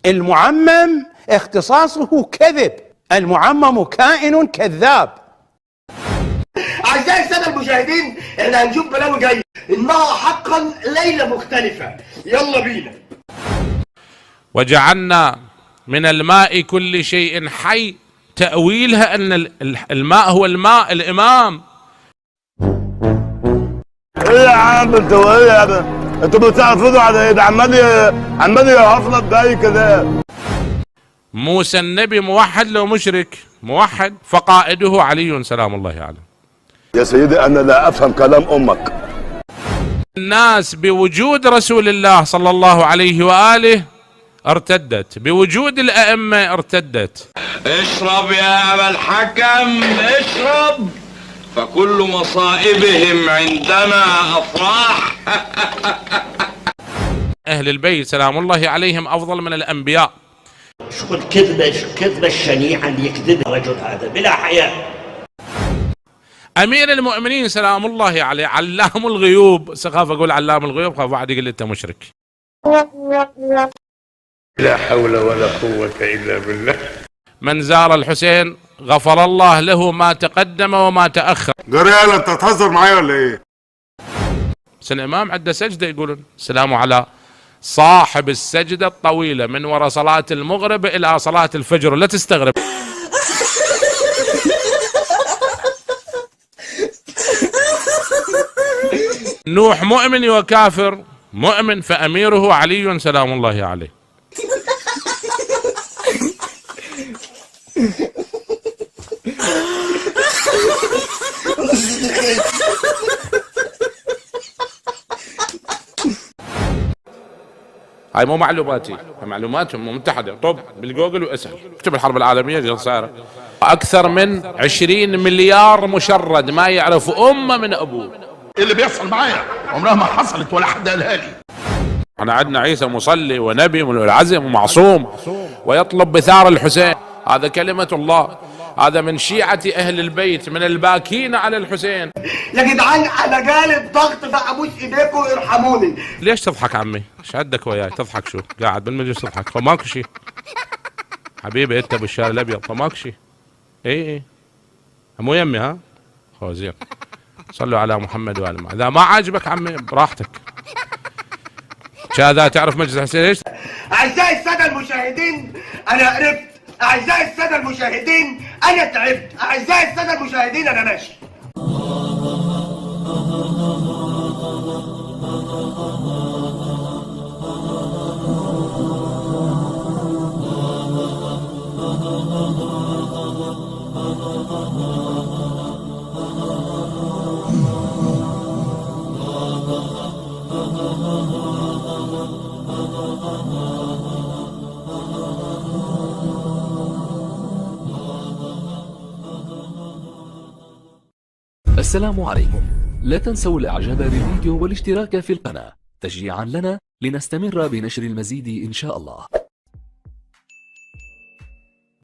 المعمم اختصاصه كذب، المعمم كائن كذاب. أعزائي السادة المشاهدين، احنا هنشوف بلاوي جاي إنها حقا ليلة مختلفة. يلا بينا. وجعلنا من الماء كل شيء حي، تأويلها أن الماء هو الماء الإمام. ايه يا عم انتوا ايه يا عم؟ انتوا بتعرفوا على ايه؟ ده عمال يهفلط جاي كده. موسى النبي موحد لو مشرك؟ موحد، فقائده علي سلام الله عليه. يا سيدي انا لا افهم كلام امك. الناس بوجود رسول الله صلى الله عليه وآله ارتدت، بوجود الأئمة ارتدت. اشرب يا أبا الحكم اشرب، فكل مصائبهم عندنا أفراح. أهل البيت سلام الله عليهم أفضل من الأنبياء. شو الكذبة الشنيعة اللي يكذبها الرجل هذا بلا حياء. أمير المؤمنين سلام الله عليه علام الغيوب، سخاف أقول علام الغيوب خاف واحد يقول لي أنت مشرك. لا حول ولا قوة إلا بالله. من زار الحسين غفر الله له ما تقدم وما تأخر. جريالة أنت تهزر معايا ولا إيه؟ بس الإمام عنده سجدة يقولون السلام على صاحب السجدة الطويلة من وراء صلاة المغرب إلى صلاة الفجر، لا تستغرب. نوح مؤمن وكافر، مؤمن فأميره علي سلام الله عليه. هاي مو معلوماتي، معلوماتهم متحدة. طب بالجوجل واسأل، اكتب الحرب العالمية اللي صايرة. أكثر من 20 مليار مشرد ما يعرف أمه من أبوه. اللي بيحصل معايا عمرها ما حصلت ولا حد قالها لي. احنا عندنا عيسى مصلي ونبي من العزم ومعصوم ويطلب بثار الحسين، هذا كلمة الله، هذا من شيعة أهل البيت من الباكين على الحسين. يا جدعان أنا جالب ضغط فأبوس إيديكم ارحموني. ليش تضحك عمي؟ ايش عندك وياي تضحك؟ شو قاعد بالمجلس تضحك؟ فماكو شيء حبيبي، انت بالشارع الابيض فماكو شيء. اي مو يمي ها خوزين. صلوا على محمد وآل محمد. اذا ما عاجبك عمي براحتك. كذا تعرف مجلس الحسين ايش؟ أعزائي السادة المشاهدين أنا قربت، أعزائي السادة المشاهدين أنا تعبت، أعزائي السادة المشاهدين أنا ماشي. السلام عليكم. لا تنسوا الاعجاب بالفيديو والاشتراك في القناة تشجيعا لنا لنستمر بنشر المزيد إن شاء الله.